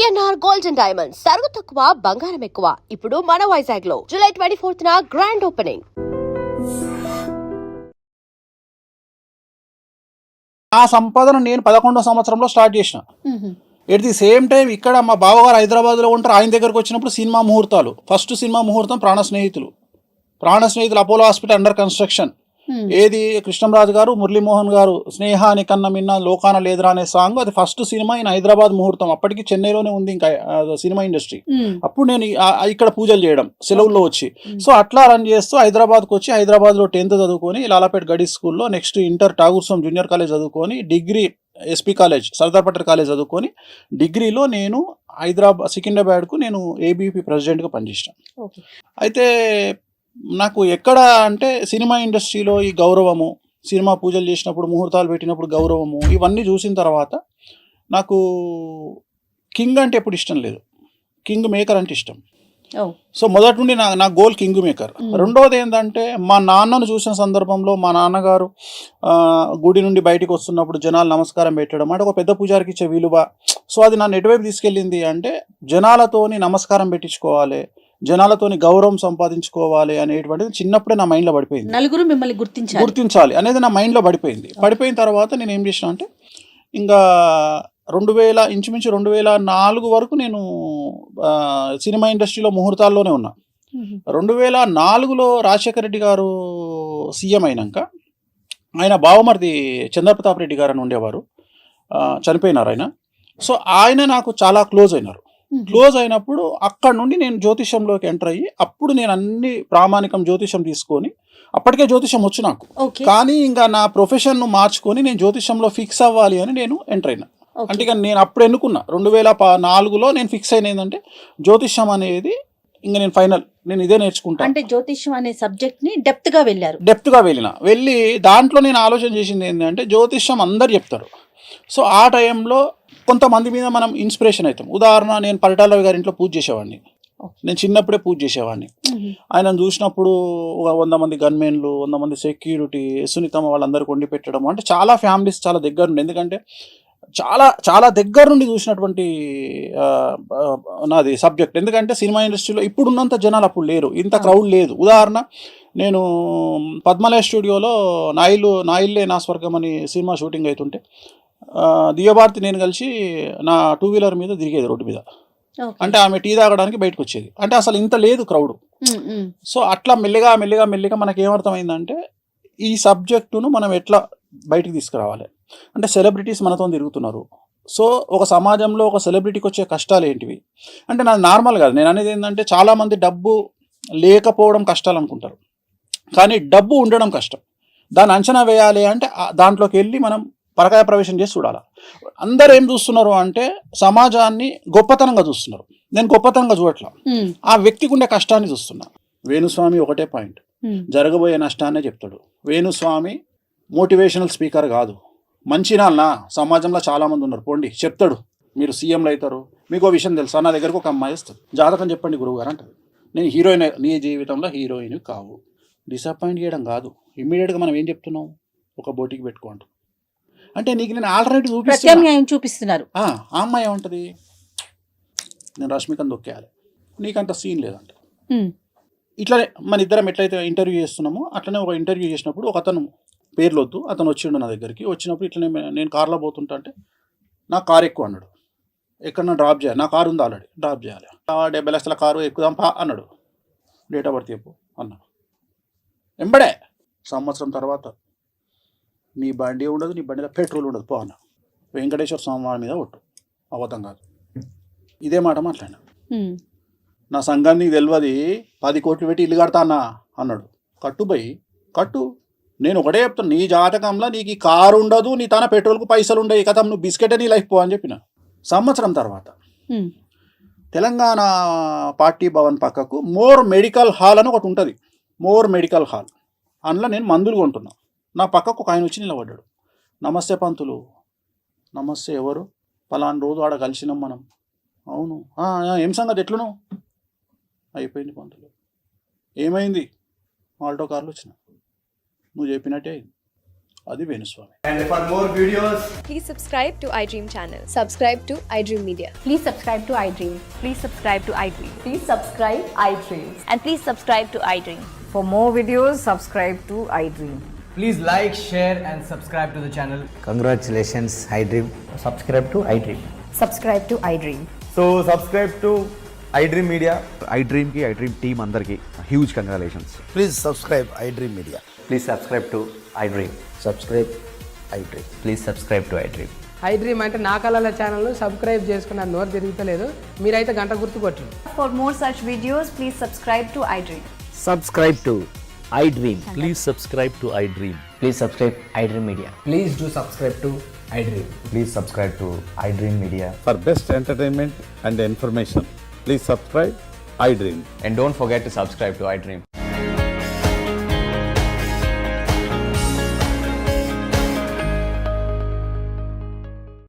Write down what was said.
VNR gold and diamonds సరుకు తక్కువ బంగారం ఎక్కువ. ఇప్పుడు మన వైజాగ్ లో జూలై 24న గ్రాండ్ ఓపెనింగ్. ఆ సంపాదన నేను 11వ సంవత్సరంలో స్టార్ట్ చేసిన. ఎట్ ది సేమ్ టైం ఇక్కడ మా బావగారు హైదరాబాద్లో ఉంటారు. ఆయన దగ్గరకు వచ్చినప్పుడు సినిమా ముహూర్తాలు. ఫస్ట్ సినిమా ముహూర్తం ప్రాణ స్నేహితులు అపోలో హాస్పిటల్ అండర్ కన్స్ట్రక్షన్. ఏది కృష్ణంరాజు గారు, మురళీమోహన్ గారు స్నేహ అని కన్న మిన్న లోకాన లేదురా అనే సాంగ్. అది ఫస్ట్ సినిమా ఇన్ హైదరాబాద్ ముహూర్తం. అప్పటికి చెన్నైలోనే ఉంది ఇంకా సినిమా ఇండస్ట్రీ. అప్పుడు నేను ఇక్కడ పూజలు చేయడం సెలవుల్లో వచ్చి. సో అట్లా రన్ చేస్తూ హైదరాబాద్కి వచ్చి హైదరాబాద్లో 10th చదువుకొని లాలాపేట్ గడి స్కూల్లో, next inter Tagore junior college చదువుకొని, degree SP college Sardar Patel college చదువుకొని, డిగ్రీలో నేను సికింద్రాబాద్కు నేను ఏబీపీ ప్రెసిడెంట్గా పనిచేసాను. అయితే నాకు ఎక్కడ అంటే సినిమా ఇండస్ట్రీలో ఈ గౌరవము, సినిమా పూజలు చేసినప్పుడు ముహూర్తాలు పెట్టినప్పుడు గౌరవము, ఇవన్నీ చూసిన తర్వాత నాకు కింగ్ అంటే ఎప్పుడు ఇష్టం లేదు, కింగ్ మేకర్ అంటే ఇష్టం. సో మొదటి నుండి నా గోల్ కింగ్ మేకర్. రెండవది ఏంటంటే మా నాన్నను చూసిన సందర్భంలో మా నాన్నగారు గుడి నుండి బయటికి వస్తున్నప్పుడు జనాలు నమస్కారం పెట్టడం అంటే ఒక పెద్ద పూజారికి ఇచ్చే విలువ. సో అది నన్ను ఎటువైపు తీసుకెళ్ళింది అంటే జనాలతోని నమస్కారం పెట్టించుకోవాలి, జనాలతోని గౌరవం సంపాదించుకోవాలి అనేటువంటిది చిన్నప్పుడే నా మైండ్లో పడిపోయింది. నలుగురు మిమ్మల్ని గుర్తించాలి అనేది నా మైండ్లో పడిపోయిన తర్వాత నేను ఏం చేసిన అంటే ఇంకా ఇంచుమించు 2004 వరకు నేను సినిమా ఇండస్ట్రీలో ముహూర్తాల్లోనే ఉన్నా. 2004లో రాజశేఖర రెడ్డి గారు సీఎం అయినాక ఆయన బావమరిది చంద్రప్రతాప్ రెడ్డి గారు అని ఉండేవారు, చనిపోయినారు ఆయన. సో ఆయన నాకు చాలా క్లోజ్ అయినప్పుడు అక్కడ నుండి నేను జ్యోతిషంలోకి ఎంటర్ అయ్యి అప్పుడు నేను అన్ని ప్రామాణికం జ్యోతిషం తీసుకొని, అప్పటికే జ్యోతిషం వచ్చు నాకు, కానీ ఇంకా నా ప్రొఫెషన్ను మార్చుకొని నేను జ్యోతిషంలో ఫిక్స్ అవ్వాలి అని నేను ఎంటర్ అయినా. అంటే ఇక నేను అప్పుడు ఎన్నుకున్నా 2004లో నేను ఫిక్స్ అయిన ఏంటంటే జ్యోతిషం అనేది ఇంకా నేను ఫైనల్ నేను ఇదే నేర్చుకుంటా. అంటే జ్యోతిషం అనే సబ్జెక్ట్ ని డెప్త్ గా వెళ్ళి దాంట్లో నేను ఆలోచన చేసింది ఏంటంటే జ్యోతిషం అందరు చెప్తారు. సో ఆ టైంలో కొంతమంది మీద మనం ఇన్స్పిరేషన్ అవుతాం. ఉదాహరణ, నేను పరిటాల గారి ఇంట్లో పూజ చేసేవాడిని. నేను చిన్నప్పుడే పూజ చేసేవాడిని. ఆయనను చూసినప్పుడు 100 మంది గన్మెన్లు, 100 మంది సెక్యూరిటీ, సునీతమ్మ వాళ్ళందరికీ వండి పెట్టడం అంటే చాలా ఫ్యామిలీస్ చాలా దగ్గర నుండి, ఎందుకంటే చాలా దగ్గర నుండి చూసినటువంటి నాది సబ్జెక్ట్. ఎందుకంటే సినిమా ఇండస్ట్రీలో ఇప్పుడున్నంత జనాలు అప్పుడు లేరు, ఇంత క్రౌడ్ లేదు. ఉదాహరణ, నేను పద్మలయ స్టూడియోలో నాయిల్లే నా స్వర్గం అని సినిమా షూటింగ్ అవుతుంటే దివ్యభారతి నేను కలిసి నా 2 వీలర్ మీద తిరిగేది రోడ్డు మీద. అంటే ఆమె టీ తాగడానికి బయటకు వచ్చేది. అంటే అసలు ఇంత లేదు క్రౌడ్. సో అట్లా మెల్లిగా మనకి ఏమర్థమైందంటే ఈ సబ్జెక్టును మనం ఎట్లా బయటికి తీసుకురావాలి అంటే సెలబ్రిటీస్ మనతో తిరుగుతున్నారు. సో ఒక సమాజంలో ఒక సెలబ్రిటీకి వచ్చే కష్టాలు ఏంటివి అంటే నాది నార్మల్ కాదు. నేను అనేది ఏంటంటే చాలామంది డబ్బు లేకపోవడం కష్టాలు అనుకుంటారు, కానీ డబ్బు ఉండడం కష్టం. దాన్ని అంచనా వేయాలి అంటే దాంట్లోకి వెళ్ళి మనం పరకాయ ప్రవేశం చేసి చూడాలి. అందరు ఏం చూస్తున్నారు అంటే సమాజాన్ని గొప్పతనంగా చూస్తున్నారు. నేను గొప్పతనంగా చూడట్లా, ఆ వ్యక్తికి ఉండే కష్టాన్ని చూస్తున్నా. వేణుస్వామి ఒకటే పాయింట్, జరగబోయే నష్టాన్నే చెప్తాడు. వేణుస్వామి మోటివేషనల్ స్పీకర్ కాదు. మంచినాలనా సమాజంలో చాలామంది ఉన్నారు, పోండి చెప్తాడు, మీరు సీఎంలు అవుతారు. మీకు విషయం తెలుసా, నా దగ్గరకు ఒక అమ్మాయి వస్తుంది, జాతకం చెప్పండి గురువు గారు అంటారు. నేను హీరోయిన్, నీ జీవితంలో హీరోయిన్ కావు. డిసప్పాయింట్ చేయడం కాదు, ఇమ్మీడియట్గా మనం ఏం చెప్తున్నాం, ఒక బోటికి పెట్టుకోండి అంటే నీకు నేను ఆల్టర్నేటివ్ చూపిస్తున్నారు. ఆ అమ్మాయి ఏమంటది, నేను రష్మికను దొక్కేయాలి, నీకంత సీన్ లేదంట. ఇట్లనే మన ఇద్దరం ఎట్లయితే ఇంటర్వ్యూ చేస్తున్నామో అట్లనే ఒక ఇంటర్వ్యూ చేసినప్పుడు ఒక అతను, పేర్లొద్దు, అతను వచ్చిండు నా దగ్గరికి. వచ్చినప్పుడు ఇట్లనే నేను కార్లో పోతుంటా అంటే నా కారు ఎక్కువ అన్నాడు. ఎక్కడన్నా డ్రాప్ చేయాలి, నా కారు ఉంది ఆల్రెడీ, డ్రాప్ చేయాలి. 70 లక్షల కారు ఎక్కుదాం పా అన్నాడు. డేట్ ఆఫ్ బర్త్ చెప్పు అన్నా. ఎంబడే సంవత్సరం తర్వాత నీ బండి ఉండదు, నీ బండిలో పెట్రోల్ ఉండదు పో అన్న. వెంకటేశ్వర స్వామి మీద ఒట్టు, అబద్ధం కాదు. ఇదే మాట మాట్లాడినా. నా సంఘానికి తెలియదు, 10 కోట్లు పెట్టి ఇల్లు కడతా అన్నా అన్నాడు. కట్టు. నేను ఒకటే చెప్తాను, నీ జాతకంలో నీకు ఈ కారు ఉండదు, నీ తన పెట్రోల్కు పైసలు ఉండవు, కథ నువ్వు బిస్కెటే నీ లైఫ్ పో అని చెప్పిన. సంవత్సరం తర్వాత తెలంగాణ పార్టీ భవన్ పక్కకు మోర్ మెడికల్ హాల్ అని ఒకటి ఉంటుంది. మోర్ మెడికల్ హాల్, అందులో నేను మందులు కొంటున్నా. నా పక్కకు ఒక ఆయన వచ్చి నిలబడ్డాడు. నమస్తే పంతులు. నమస్తే, ఎవరు? పలానా రోజు ఆడ కలిసినాం మనం. అవును, ఏం సంగతి, ఎట్లును? అయిపోయింది పంతులు. ఏమైంది? ఆల్టో కార్లు వచ్చిన, నువ్వు చెప్పినట్టే అయింది. అది Venu Swamy. And for more videos, Please subscribe to iDream channel. Subscribe to iDream Media. Please subscribe to iDream. Please subscribe to iDream. Please subscribe iDream. And please subscribe to iDream. For more videos, subscribe to iDream. please like, share and subscribe to the channel. Congratulations, iDream. Subscribe to iDream. Subscribe to iDream. So subscribe to iDream Media. iDream की iDream team अंदर की huge congratulations. Please subscribe iDream Media. Please subscribe to iDream. Subscribe iDream. Please subscribe to iDream. iDream అంటే నా కళల ఛానల్ను subscribe చేసుకున్న నోరు తిరుగుతలేదు, మీరైతే గంట గుర్తు కొట్టండి. For more such videos, please subscribe to iDream. Subscribe to iDream. Please subscribe to iDream. Please subscribe iDream Media. Please do subscribe to iDream. Please subscribe to iDream Media. For best entertainment and information, please subscribe iDream. And don't forget to subscribe to iDream.